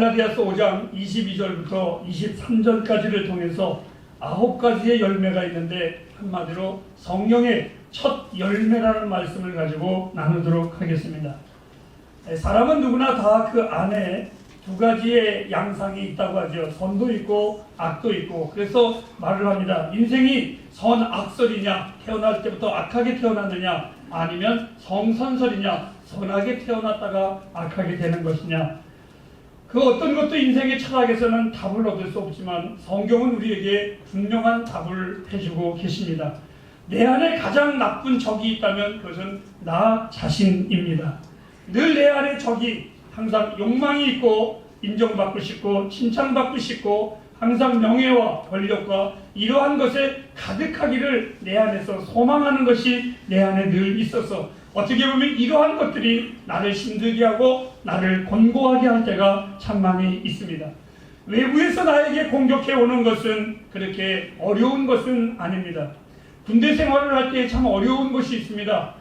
갈라디아서 5장 22절부터 23절까지를 통해서 9가지의 열매가 있는데 한마디로 성령의 첫 열매라는 말씀을 가지고 나누도록 하겠습니다. 사람은 누구나 다 그 안에 두 가지의 양상이 있다고 하죠. 선도 있고 악도 있고. 그래서 말을 합니다. 인생이 선악설이냐, 태어날 때부터 악하게 태어났느냐, 아니면 성선설이냐, 선하게 태어났다가 악하게 되는 것이냐. 그 어떤 것도 인생의 철학에서는 답을 얻을 수 없지만 성경은 우리에게 분명한 답을 해주고 계십니다. 내 안에 가장 나쁜 적이 있다면 그것은 나 자신입니다. 늘 내 안에 적이 항상 욕망이 있고 인정받고 싶고 칭찬받고 싶고 항상 명예와 권력과 이러한 것에 가득하기를 내 안에서 소망하는 것이 내 안에 늘 있어서 어떻게 보면 이러한 것들이 나를 힘들게 하고 나를 곤고하게 할 때가 참 많이 있습니다. 외부에서 나에게 공격해 오는 것은 그렇게 어려운 것은 아닙니다. 군대 생활을 할 때 참 어려운 것이 있습니다.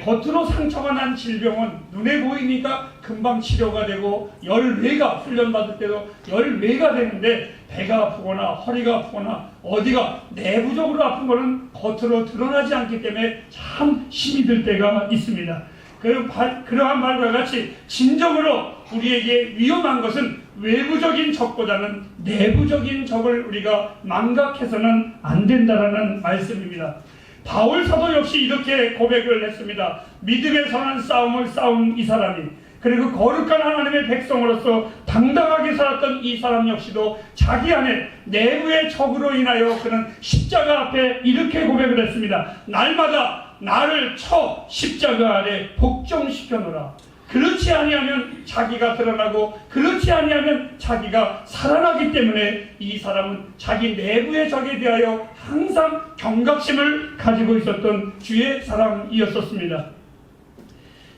겉으로 상처가 난 질병은 눈에 보이니까 금방 치료가 되고 열외가 훈련받을 때도 열외가 되는데 배가 아프거나 허리가 아프거나 어디가 내부적으로 아픈 것은 겉으로 드러나지 않기 때문에 참 힘이 들 때가 있습니다. 그러한 말과 같이 진정으로 우리에게 위험한 것은 외부적인 적보다는 내부적인 적을 우리가 망각해서는 안 된다라는 말씀입니다. 바울 사도 역시 이렇게 고백을 했습니다. 믿음의 선한 싸움을 싸운 이 사람이, 그리고 거룩한 하나님의 백성으로서 당당하게 살았던 이 사람 역시도 자기 안에 내부의 적으로 인하여 그는 십자가 앞에 이렇게 고백을 했습니다. 날마다 나를 쳐 십자가 아래 복종시켜 놓으라. 그렇지 아니하면 자기가 드러나고 그렇지 아니하면 자기가 살아나기 때문에 이 사람은 자기 내부의 적에 대하여 항상 경각심을 가지고 있었던 주의 사람이었었습니다.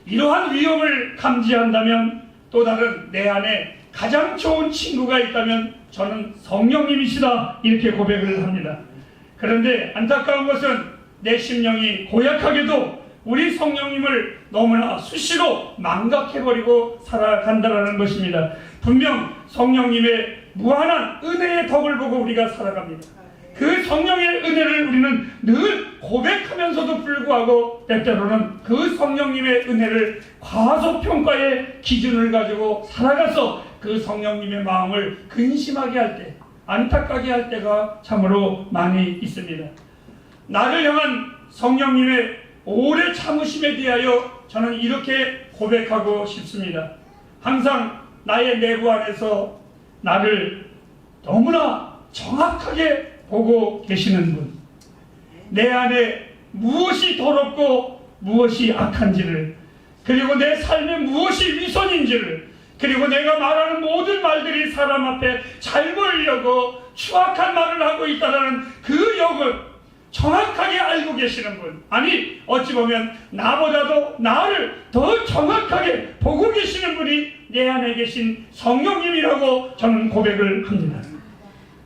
이러한 위험을 감지한다면 또 다른 내 안에 가장 좋은 친구가 있다면 저는 성령님이시다, 이렇게 고백을 합니다. 그런데 안타까운 것은 내 심령이 고약하게도 우리 성령님을 너무나 수시로 망각해버리고 살아간다는 것입니다. 분명 성령님의 무한한 은혜의 덕을 보고 우리가 살아갑니다. 그 성령의 은혜를 우리는 늘 고백하면서도 불구하고 때때로는 그 성령님의 은혜를 과소평가의 기준을 가지고 살아가서 그 성령님의 마음을 근심하게 할 때, 안타깝게 할 때가 참으로 많이 있습니다. 나를 향한 성령님의 오래 참으심에 대하여 저는 이렇게 고백하고 싶습니다. 항상 나의 내부 안에서 나를 너무나 정확하게 보고 계시는 분, 내 안에 무엇이 더럽고 무엇이 악한지를, 그리고 내 삶에 무엇이 위선인지를, 그리고 내가 말하는 모든 말들이 사람 앞에 잘 보이려고 추악한 말을 하고 있다는 그 역을 정확하게 알고 계시는 분, 아니 어찌 보면 나보다도 나를 더 정확하게 보고 계시는 분이 내 안에 계신 성령님이라고 저는 고백을 합니다.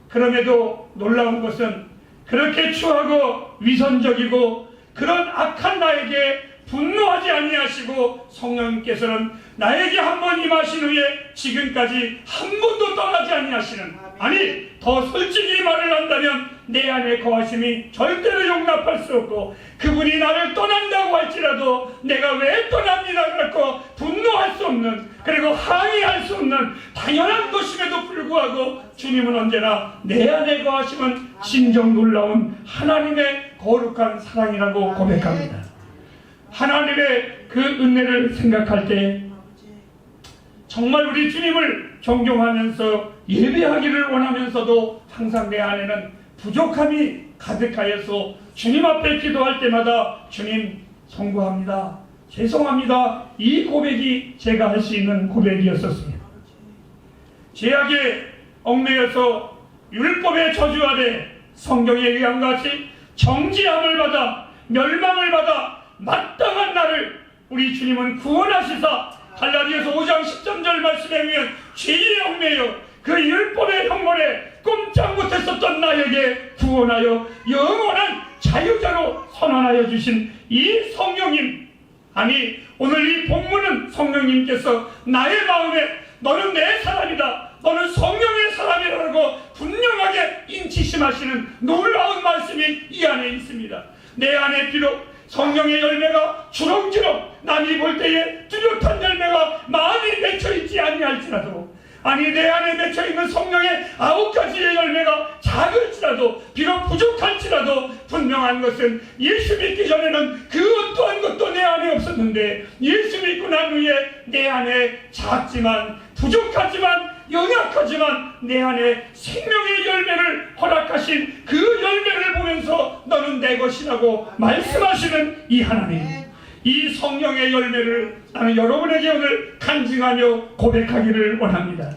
그럼에도 놀라운 것은 그렇게 추하고 위선적이고 그런 악한 나에게 분노하지 아니하시고 성령님께서는 나에게 한 번 임하신 후에 지금까지 한 번도 떠나지 아니하시는, 아니 더 솔직히 말을 한다면 내 안에 거하심이 절대로 용납할 수 없고 그분이 나를 떠난다고 할지라도 내가 왜 떠납니다 그렇고 분노할 수 없는, 그리고 항의할 수 없는 당연한 것임에도 불구하고 주님은 언제나 내 안에 거하심은 진정 놀라운 하나님의 거룩한 사랑이라고 고백합니다. 하나님의 그 은혜를 생각할 때 정말 우리 주님을 존경하면서 예배하기를 원하면서도 항상 내 안에는 부족함이 가득하여서 주님 앞에 기도할 때마다 주님 송구합니다, 죄송합니다, 이 고백이 제가 할 수 있는 고백이었었습니다. 죄악에 얽매여서 율법의 저주 아래 성경에 의한 같이 정죄함을 받아 멸망을 받아 마땅한 나를 우리 주님은 구원하시사 갈라디아서 5장 13절 말씀에 의하면 죄에 얽매여 그 율법의 형벌에 꼼짝 못했었던 나에게 구원하여 영원한 자유자로 선언하여 주신 이 성령님, 아니 오늘 이 본문은 성령님께서 나의 마음에 너는 내 사람이다, 너는 성령의 사람이라고 분명하게 인치심하시는 놀라운 말씀이 이 안에 있습니다. 내 안에 비록 성령의 열매가 주렁주렁 남이 볼 때에 뚜렷한 열매가 많이 맺혀있지 아니할지라도, 아니 내 안에 맺혀있는 성령의 9가지의 열매가 작을지라도, 비록 부족할지라도 분명한 것은 예수 믿기 전에는 그 어떠한 것도 내 안에 없었는데 예수 믿고 난 후에 내 안에 작지만 부족하지만 연약하지만 내 안에 생명의 열매를 허락하신 그 열매를 보면서 너는 내 것이라고 말씀하시는 이 하나님, 이 성령의 열매를 나는 여러분에게 오늘 간증하며 고백하기를 원합니다.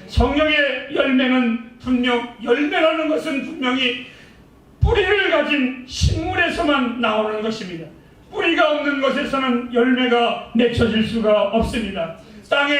성령의 열매는 분명, 열매라는 것은 분명히 뿌리를 가진 식물에서만 나오는 것입니다. 뿌리가 없는 것에서는 열매가 맺혀질 수가 없습니다. 땅에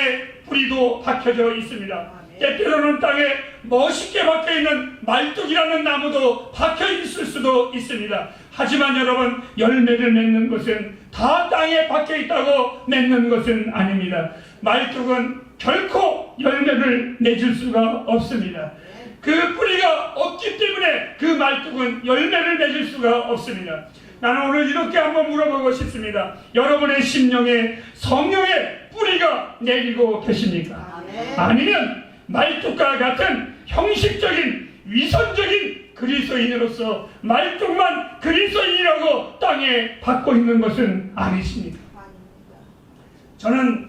뿌리도 박혀져 있습니다. 때때로는 땅에 멋있게 박혀있는 말뚝이라는 나무도 박혀있을 수도 있습니다. 하지만 여러분, 열매를 맺는 것은 다 땅에 박혀있다고 맺는 것은 아닙니다. 말뚝은 결코 열매를 맺을 수가 없습니다. 그 뿌리가 없기 때문에 그 말뚝은 열매를 맺을 수가 없습니다. 나는 오늘 이렇게 한번 물어보고 싶습니다. 여러분의 심령에 성령의 뿌리가 내리고 계십니까? 아니면 말뚝과 같은 형식적인 위선적인 그리스도인으로서 말뚝만 그리스도인이라고 땅에 받고 있는 것은 아니십니까? 저는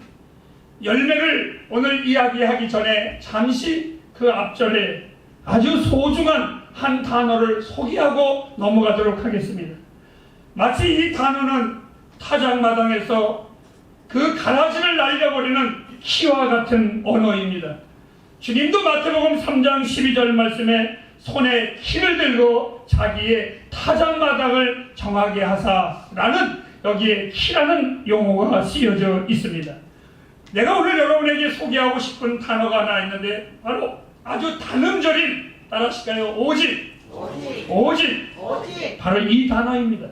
열매를 오늘 이야기하기 전에 잠시 그 앞절에 아주 소중한 한 단어를 소개하고 넘어가도록 하겠습니다. 마치 이 단어는 타작마당에서 그 가라지를 날려버리는 키와 같은 언어입니다. 주님도 마태복음 3장 12절 말씀에 손에 키를 들고 자기의 타작마당을 정하게 하사라는, 여기에 키라는 용어가 쓰여져 있습니다. 내가 오늘 여러분에게 소개하고 싶은 단어가 하나 있는데 바로 아주 단음절인, 따라하실까요? 오직. 바로 이 단어입니다.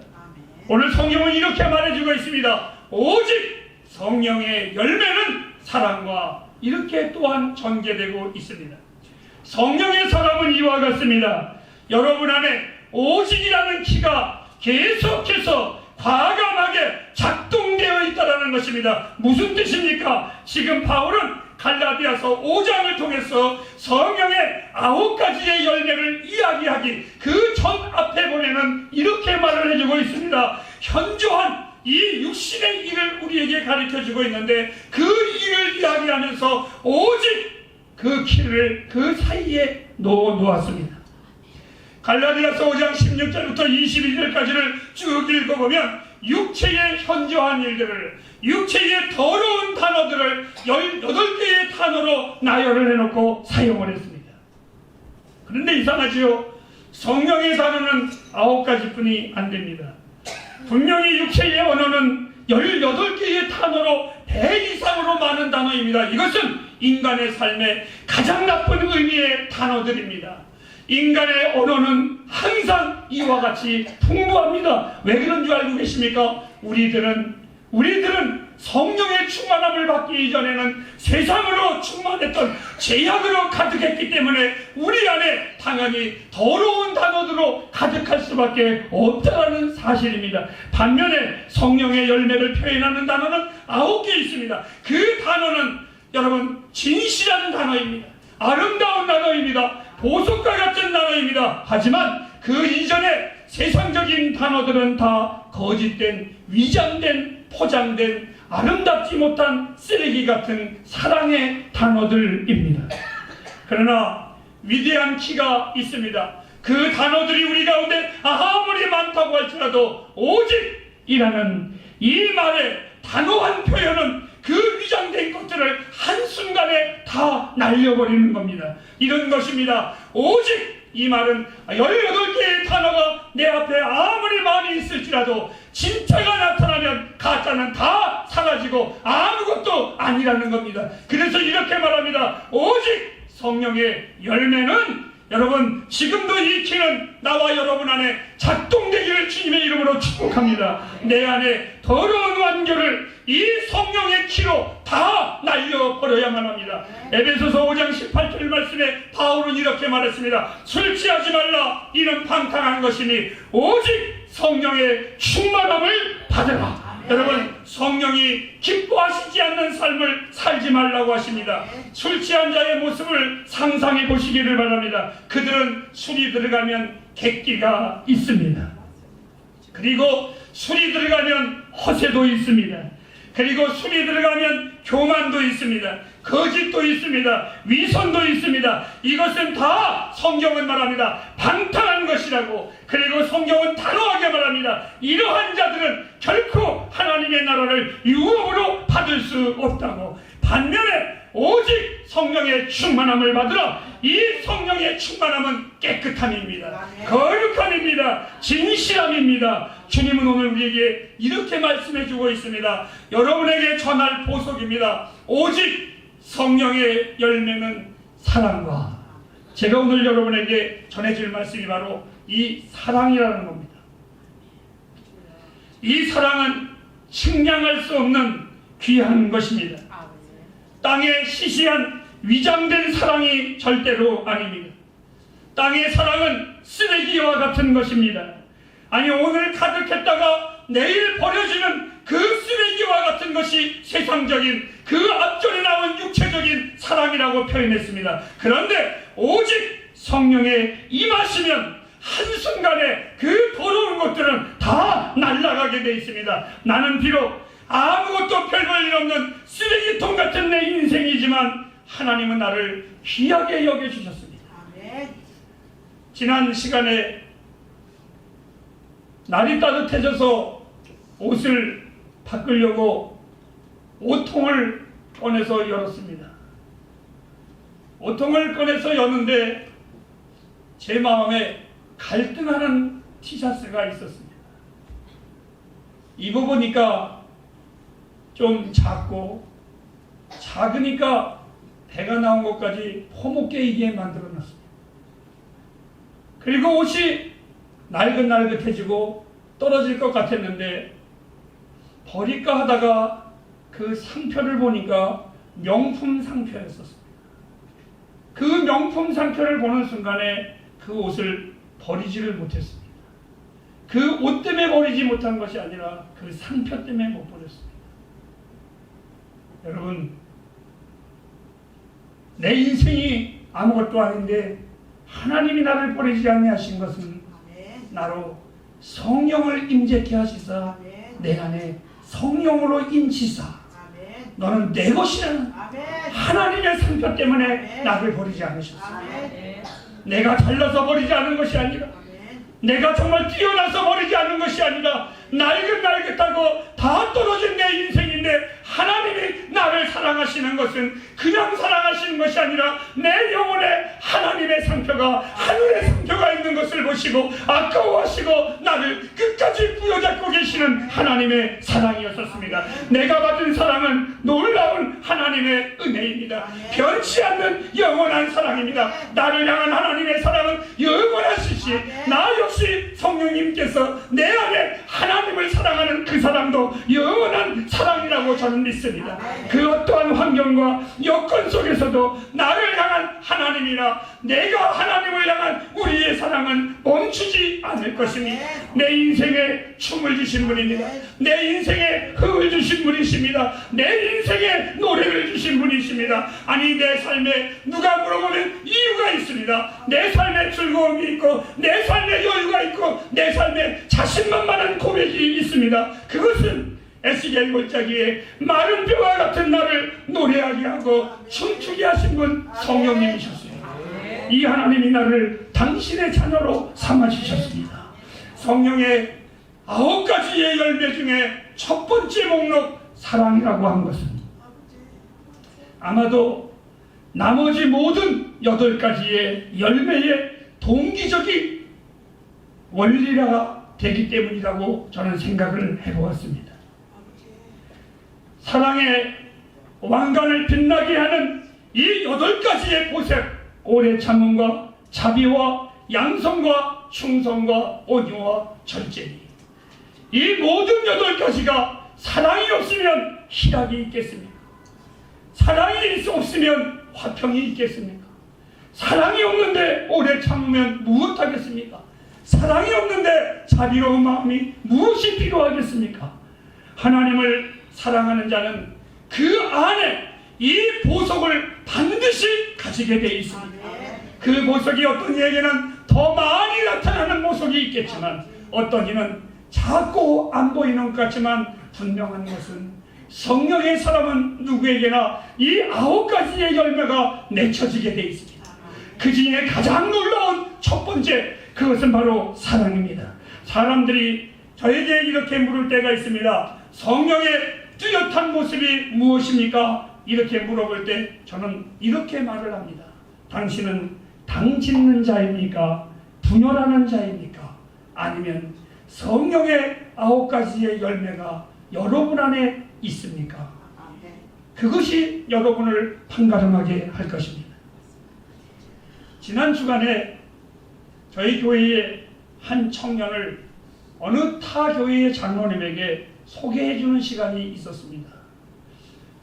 오늘 성경은 이렇게 말해주고 있습니다. 오직 성령의 열매는 사랑과, 이렇게 또한 전개되고 있습니다. 성령의 사람은 이와 같습니다. 여러분 안에 오직이라는 키가 계속해서 과감하게 작동되어 있다는 것입니다. 무슨 뜻입니까? 지금 바울은 갈라디아서 5장을 통해서 성령의 9가지의 열매를 이야기하기 그 전 앞에 보면은 이렇게 말을 해주고 있습니다. 현저한 이 육신의 일을 우리에게 가르쳐주고 있는데 그 일을 이야기하면서 오직 그 키를 그 사이에 놓았습니다. 갈라디아서 5장 16절부터 22절까지를 쭉 읽어보면 육체의 현저한 일들을, 육체의 더러운 단어들을 18개의 단어로 나열을 해놓고 사용을 했습니다. 그런데 이상하지요? 성령의 단어는 9가지뿐이 안 됩니다. 분명히 육체의 언어는 18개의 단어로 100 이상으로 많은 단어입니다. 이것은 인간의 삶의 가장 나쁜 의미의 단어들입니다. 인간의 언어는 항상 이와 같이 풍부합니다. 왜 그런 줄 알고 계십니까? 우리들은 성령의 충만함을 받기 이전에는 세상으로 충만했던 죄악으로 가득했기 때문에 우리 안에 당연히 더러운 단어들로 가득할 수밖에 없다는 사실입니다. 반면에 성령의 열매를 표현하는 단어는 9개 있습니다. 그 단어는 여러분 진실한 단어입니다. 아름다운 단어입니다. 보석과 같은 단어입니다. 하지만 그 이전에 세상적인 단어들은 다 거짓된, 위장된, 포장된, 아름답지 못한 쓰레기 같은 사랑의 단어들입니다. 그러나 위대한 키가 있습니다. 그 단어들이 우리 가운데 아무리 많다고 할지라도 오직이라는 이 말의 단호한 표현은 그 위장된 것들을 한순간에 다 날려버리는 겁니다. 이런 것입니다. 오직 이 말은 18개의 단어가 내 앞에 아무리 많이 있을지라도 진짜가 나타나면 가짜는 다 사라지고 아무것도 아니라는 겁니다. 그래서 이렇게 말합니다. 오직 성령의 열매는 여러분, 지금도 이 키는 나와 여러분 안에 작동되기를 주님의 이름으로 축복합니다. 내 안에 더러운 완결을 이 성령의 키로 다 날려버려야만 합니다. 에베소서 5장 18절 말씀에 바울은 이렇게 말했습니다. 술 취하지 말라. 이는 방탕한 것이니 오직 성령의 충만함을 받으라. 여러분, 성령이 기뻐하시지 않는 삶을 살지 말라고 하십니다. 술 취한 자의 모습을 상상해 보시기를 바랍니다. 그들은 술이 들어가면 객기가 있습니다. 그리고 술이 들어가면 허세도 있습니다. 그리고 술이 들어가면 교만도 있습니다. 거짓도 있습니다. 위선도 있습니다. 이것은 다 성경은 말합니다. 방탕한 것이라고. 그리고 성경은 단호하게 말합니다. 이러한 자들은 결코 하나님의 나라를 유업으로 받을 수 없다고. 반면에 오직 성령의 충만함을 받으라. 이 성령의 충만함은 깨끗함입니다. 거룩함입니다. 진실함입니다. 주님은 오늘 우리에게 이렇게 말씀해 주고 있습니다. 여러분에게 전할 보석입니다. 오직 성령의 열매는 사랑과, 제가 오늘 여러분에게 전해줄 말씀이 바로 이 사랑이라는 겁니다. 이 사랑은 측량할 수 없는 귀한 것입니다. 땅에 시시한 위장된 사랑이 절대로 아닙니다. 땅의 사랑은 쓰레기와 같은 것입니다. 아니, 오늘 가득했다가 내일 버려지는 그 쓰레기와 같은 것이 세상적인, 그 앞전에 나온 육체적인 사랑이라고 표현했습니다. 그런데 오직 성령에 임하시면 한순간에 그 더러운 것들은 다 날아가게 되어 있습니다. 나는 비록 아무것도 별 볼 일 없는 쓰레기통 같은 내 인생이지만 하나님은 나를 귀하게 여겨주셨습니다. 지난 시간에 날이 따뜻해져서 옷을 바꾸려고 옷통을 꺼내서 열었습니다. 옷통을 꺼내서 여는데 제 마음에 갈등하는 티셔츠가 있었습니다. 입어보니까 좀 작고, 작으니까 배가 나온 것까지 퍼먹게이게 만들어놨습니다. 그리고 옷이 날긋날긋해지고 떨어질 것 같았는데 버릴까 하다가 그 상표를 보니까 명품 상표였었습니다. 그 명품 상표를 보는 순간에 그 옷을 버리지를 못했습니다. 그 옷 때문에 버리지 못한 것이 아니라 그 상표 때문에 못 버렸습니다. 여러분, 내 인생이 아무것도 아닌데 하나님이 나를 버리지 아니하신 것은 나로 성령을 임재케 하시사 내 안에 성령으로 인치사 너는 내 것이라는 하나님의 상표 때문에 나를 버리지 않으셨습니다. 내가 잘나서 버리지 않은 것이 아니라, 내가 정말 뛰어나서 버리지 않은 것이 아니라, 날긋날긋하고 다 떨어진 내 인생인데 하나님이 나를 사랑하시는 것은 그냥 사랑하시는 것이 아니라 내 영혼에 하나님의 상표가, 하늘의 상표가 있는 것을 보시고 아까워하시고 나를 끝까지 부여잡고 계시는 하나님의 사랑이었었습니다. 내가 받은 사랑은 놀라운 하나님의 은혜입니다. 변치 않는 영원한 사랑입니다. 나를 향한 하나님의 사랑은 영원하시시, 나 역시 성령님께서 내 안에 하나님을 사랑하는 그 사랑도 영원한 사랑이라고 저는 믿습니다. 그 어떠한 환경과 여건 속에서도 나를 향한 하나님이라, 내가 하나님을 향한 우리의 사랑은 멈추지 않을 것입니다. 내 인생에 춤을 주신 분입니다. 내 인생에 흥을 주신 분이십니다. 내 인생에 노래를 주신 분이십니다. 아니, 내 삶에 누가 물어보면 이유가 있습니다. 내 삶에 즐거움이 있고, 내 삶에 여유가 있고, 내 삶에 자신만만한 고백이 있습니다. 그것은 에스겔 골짜기에 마른 뼈와 같은 나를 노래하게 하고 춤추게 하신 분 성령님이셨어요. 이 하나님이 나를 당신의 자녀로 삼아주셨습니다. 성령의 9가지의 열매 중에 첫 번째 목록 사랑이라고 한 것은 아마도 나머지 모든 8가지의 열매의 동기적인 원리가 되기 때문이라고 저는 생각을 해보았습니다. 사랑의 왕관을 빛나게 하는 이 8가지의 보색, 오래 참음과 자비와 양성과 충성과 온유와 절제니 이 모든 8가지가 사랑이 없으면 희락이 있겠습니까? 사랑이 없으면 화평이 있겠습니까? 사랑이 없는데 오래 참으면 무엇하겠습니까? 사랑이 없는데 자비로운 마음이 무엇이 필요하겠습니까? 하나님을 사랑하는 자는 그 안에 이 보석을 반드시 가지게 되어 있습니다. 그 보석이 어떤 이에게는 더 많이 나타나는 보석이 있겠지만 어떤 이는 작고 안 보이는 것 같지만 분명한 것은 성령의 사람은 누구에게나 이 9가지의 열매가 맺혀지게 되어 있습니다. 그 중에 가장 놀라운 첫 번째, 그것은 바로 사랑입니다. 사람들이 저에게 이렇게 물을 때가 있습니다. 성령의 뚜렷한 모습이 무엇입니까? 이렇게 물어볼 때 저는 이렇게 말을 합니다. 당신은 당 짓는 자입니까? 분열하는 자입니까? 아니면 성령의 9가지의 열매가 여러분 안에 있습니까? 그것이 여러분을 판가름하게 할 것입니다. 지난 주간에 저희 교회의 한 청년을 어느 타 교회의 장로님에게 소개해주는 시간이 있었습니다.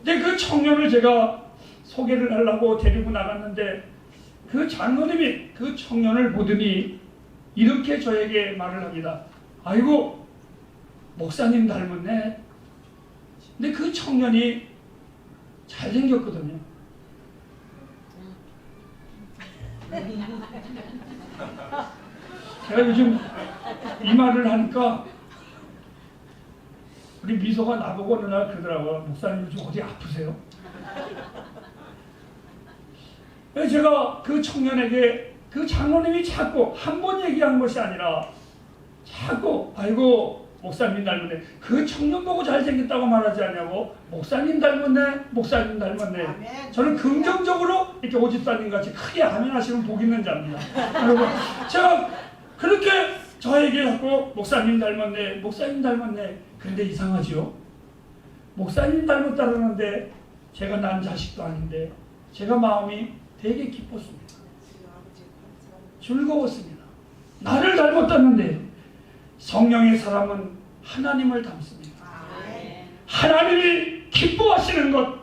근데 그 청년을 제가 소개를 하려고 데리고 나갔는데 그 장로님이 그 청년을 보더니 이렇게 저에게 말을 합니다. 아이고, 목사님 닮았네. 근데 그 청년이 잘생겼거든요. 제가 요즘 이 말을 하니까 우리 미소가 나보고 어느 날 그러더라고요. 목사님 요즘 어디 아프세요? 제가 그 청년에게 그 장로님이 자꾸 한 번 얘기한 것이 아니라 자꾸 아이고 목사님 닮았네. 그 청년 보고 잘생겼다고 말하지 않냐고. 목사님 닮았네. 목사님 닮았네. 아멘. 저는 긍정적으로 이렇게 오집사님 같이 크게 아멘 하시면 복 있는 자입니다. 여러분, 제가 그렇게 저에게 자꾸 목사님 닮았네. 목사님 닮았네. 근데 이상하죠. 목사님 닮았다는데 제가 난 자식도 아닌데 제가 마음이 되게 기뻤습니다. 즐거웠습니다. 나를 닮았다는데 성령의 사람은 하나님을 닮습니다. 하나님이 기뻐하시는 것,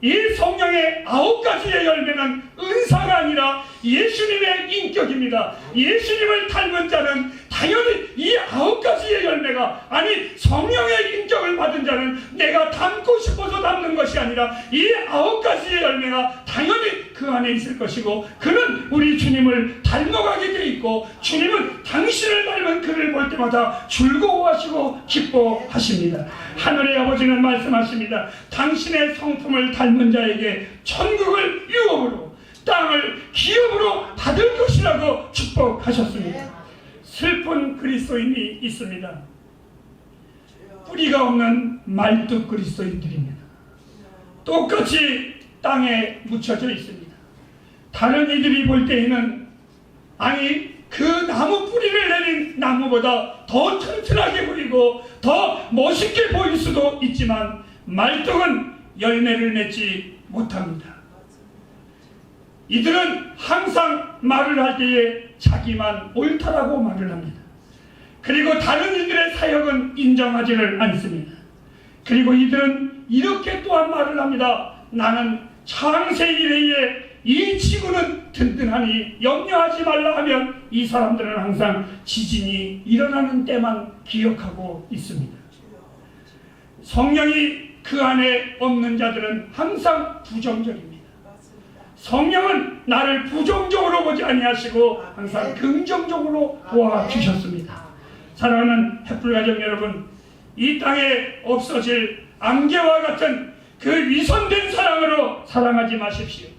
이 성령의 9가지의 열매는 은사가 아니라 예수님의 인격입니다. 예수님을 닮은 자는 당연히 이 9가지의 열매가, 아니 성령의 인격을 받은 자는 내가 닮고 싶어서 닮는 것이 아니라 이 9가지의 열매가 당연히 그 안에 있을 것이고, 그는 우리 주님을 닮아가게 돼 있고 주님은 당신을 닮은 그를 볼 때마다 즐거워하시고 기뻐하십니다. 하늘의 아버지는 말씀하십니다. 당신의 성품을 닮은 자에게 천국을 유업으로, 땅을 기업으로 받을 것이라고 축복하셨습니다. 슬픈 그리스도인이 있습니다. 뿌리가 없는 말뚝 그리스도인들입니다. 똑같이 땅에 묻혀져 있습니다. 다른 이들이 볼 때에는 아니 그 나무 뿌리를 내린 나무보다 더 튼튼하게 보이고 더 멋있게 보일 수도 있지만 말뚝은 열매를 맺지 못합니다. 이들은 항상 말을 할 때에 자기만 옳다라고 말을 합니다. 그리고 다른 이들의 사역은 인정하지를 않습니다. 그리고 이들은 이렇게 또한 말을 합니다. 나는 창세 이래에 이 지구는 든든하니 염려하지 말라 하면 이 사람들은 항상 지진이 일어나는 때만 기억하고 있습니다. 성령이 그 안에 없는 자들은 항상 부정적입니다. 성령은 나를 부정적으로 보지 아니하시고 항상 긍정적으로 보아주셨습니다. 사랑하는 햇불가정 여러분, 이 땅에 없어질 안개와 같은 그 위선된 사랑으로 사랑하지 마십시오.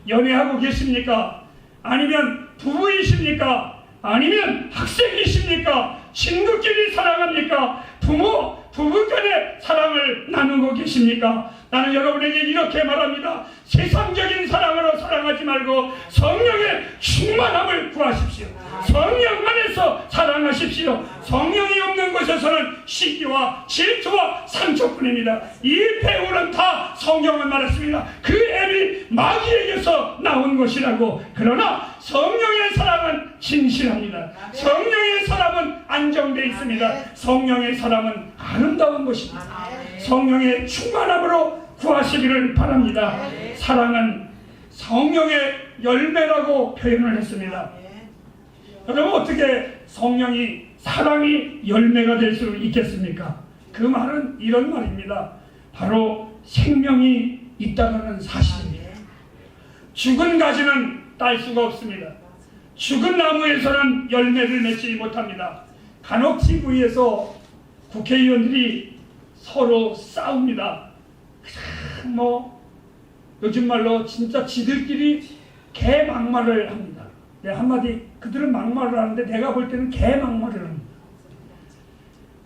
연애하고 계십니까? 아니면 부부이십니까? 아니면 학생이십니까? 친구끼리 사랑합니까? 부부 간의 사랑을 나누고 계십니까? 나는 여러분에게 이렇게 말합니다. 세상적인 사랑으로 사랑하지 말고 성령의 충만함을 구하십시오. 성령 안에서 사랑하십시오. 성령이 없는 곳에서는 시기와 질투와 상처뿐입니다. 이 배후는 다 성경은 말했습니다. 그 앱이 마귀에게서 나온 것이라고. 그러나 성령의 사람은 진실합니다. 성령의 사람은 안정되어 있습니다. 성령의 사람은 아름다운 것입니다. 성령의 충만함으로 구하시기를 바랍니다. 사랑은 성령의 열매라고 표현을 했습니다. 여러분, 어떻게 성령이, 사랑이 열매가 될 수 있겠습니까? 그 말은 이런 말입니다. 바로 생명이 있다는 사실입니다. 죽은 가지는 딸 수가 없습니다. 죽은 나무에서는 열매를 맺지 못합니다. 간혹 TV에서 국회의원들이 서로 싸웁니다. 요즘 말로 진짜 지들끼리 개막말을 합니다. 한마디, 그들은 막말을 하는데 내가 볼 때는 개막말을 합니다.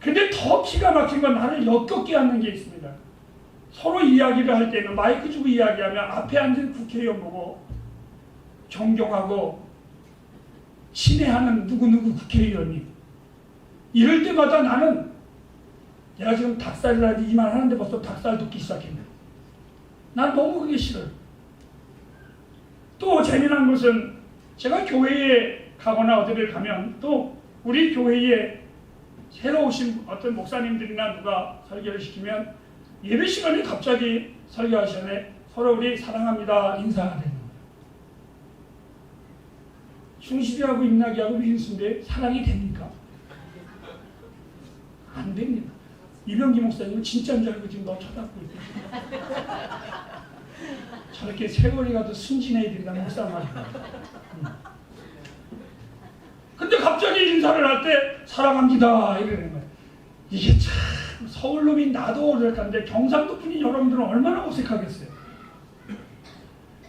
근데 더 기가 막힌 건 나를 역겹게 하는 게 있습니다. 서로 이야기를 할 때는 마이크 주고 이야기하면 앞에 앉은 국회의원 보고 존경하고 친애하는 누구누구 국회의원이, 이럴 때마다 나는, 내가 지금 닭살이라도 이만 하는데 벌써 닭살 돋기 시작했네. 난 너무 그게 싫어요. 또 재미난 것은, 제가 교회에 가거나 어디를 가면 또 우리 교회에 새로 오신 어떤 목사님들이나 누가 설교를 시키면 예배 시간에 갑자기 설교하기 전에 서로 우리 사랑합니다 인사가 되는 거예요. 충실히하고 임나게하고 윈수인데 사랑이 됩니까? 안 됩니다. 이병기 목사님은 진짜인 줄 알고 지금 너 쳐다보고 있거든요. 저렇게 세월이 가도 순진해야 된다 목사 말이야. 근데 갑자기 인사를 할 때 사랑합니다 이러는 거예요. 이게 참 서울놈인 나도 어색한데 경상도 분인 여러분들은 얼마나 어색하겠어요.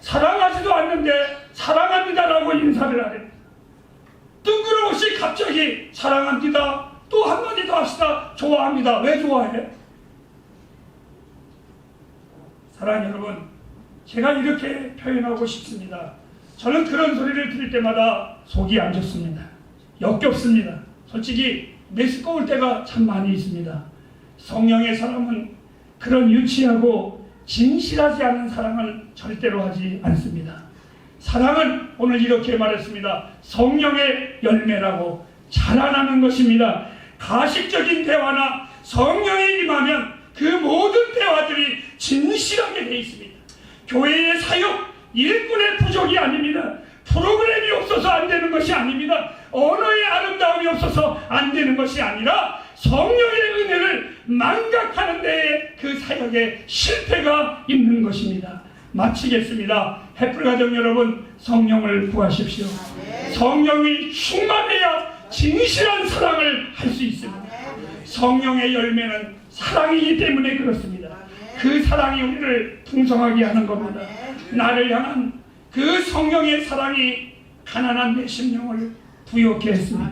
사랑하지도 않는데 사랑합니다라고 인사를 하래. 뜬금없이 갑자기 사랑합니다, 또 한마디 더 합시다, 좋아합니다. 왜 좋아해? 사랑 여러분, 제가 이렇게 표현하고 싶습니다. 저는 그런 소리를 들을 때마다 속이 안 좋습니다. 역겹습니다. 솔직히 메스꺼울 때가 참 많이 있습니다. 성령의 사람은 그런 유치하고 진실하지 않은 사랑을 절대로 하지 않습니다. 사랑은 오늘 이렇게 말했습니다. 성령의 열매라고 자라나는 것입니다. 가식적인 대화나 성령이 임하면 그 모든 대화들이 진실하게 되어 있습니다. 교회의 사역, 일꾼의 부족이 아닙니다. 프로그램이 없어서 안 되는 것이 아닙니다. 언어의 아름다움이 없어서 안 되는 것이 아니라 성령의 은혜를 망각하는 데에 그 사역에 실패가 있는 것입니다. 마치겠습니다. 햇불가정 여러분, 성령을 구하십시오. 성령이 충만해야 진실한 사랑을 할 수 있습니다. 성령의 열매는 사랑이기 때문에 그렇습니다. 그 사랑이 우리를 풍성하게 하는 겁니다. 나를 향한 그 성령의 사랑이 가난한 내 심령을 부욕케 했습니다.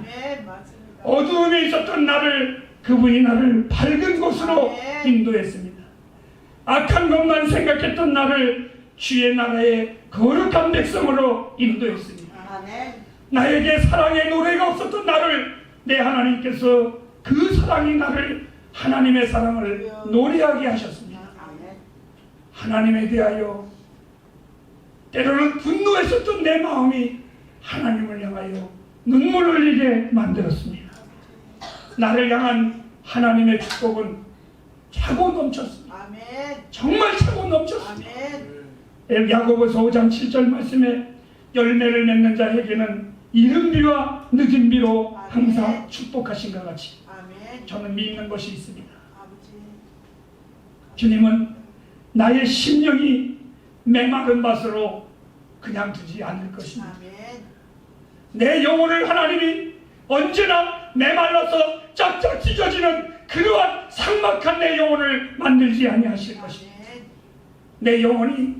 어두움에 있었던 나를, 그분이 나를 밝은 곳으로 인도했습니다. 악한 것만 생각했던 나를 주의 나라의 거룩한 백성으로 인도했습니다. 나에게 사랑의 노래가 없었던 나를 내 하나님께서 그 사랑이 나를, 하나님의 사랑을 노래하게 하셨습니다. 하나님에 대하여 때로는 분노했었던 내 마음이 하나님을 향하여 눈물을 흘리게 만들었습니다. 나를 향한 하나님의 축복은 차고 넘쳤습니다. 정말 차고 넘쳤습니다. 야고보서 5장 7절 말씀에 열매를 맺는 자에게는 이른 비와 늦은 비로 항상 축복하신 것 같이 저는 믿는 것이 있습니다. 주님은 나의 심령이 메마른 밭으로 그냥 두지 않을 것입니다. 내 영혼을 하나님이 언제나 메말라서 짝짝 찢어지는 그러한 삭막한 내 영혼을 만들지 아니하실 것입니다. 내 영혼이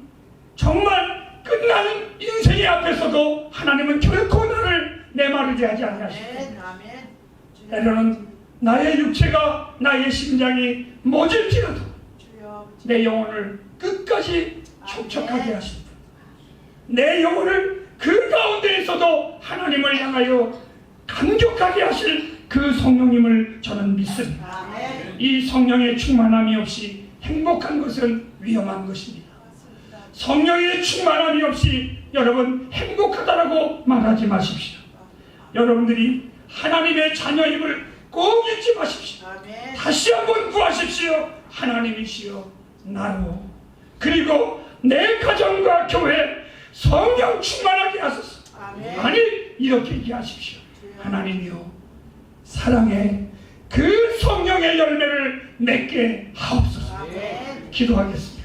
정말 끝나는 인생의 앞에서도 하나님은 결코 나를 메마르게 하지 아니하실 것입니다. 때로는 나의 육체가, 나의 심장이 멎을지라도 내 영혼을 끝까지 촉촉하게 하실 분, 내 영혼을 그 가운데에서도 하나님을 향하여 감격하게 하실 그 성령님을 저는 믿습니다. 아멘. 이 성령의 충만함이 없이 행복한 것은 위험한 것입니다. 성령의 충만함이 없이 여러분 행복하다라고 말하지 마십시오. 여러분들이 하나님의 자녀임을 꼭 잊지 마십시오. 아멘. 다시 한번 구하십시오. 하나님이시여 나로 그리고 내 가정과 교회 성령 충만하게 하소서. 아멘. 아니 이렇게 얘기하십시오. 하나님이여 사랑의 그 성령의 열매를 맺게 하옵소서. 아멘. 기도하겠습니다.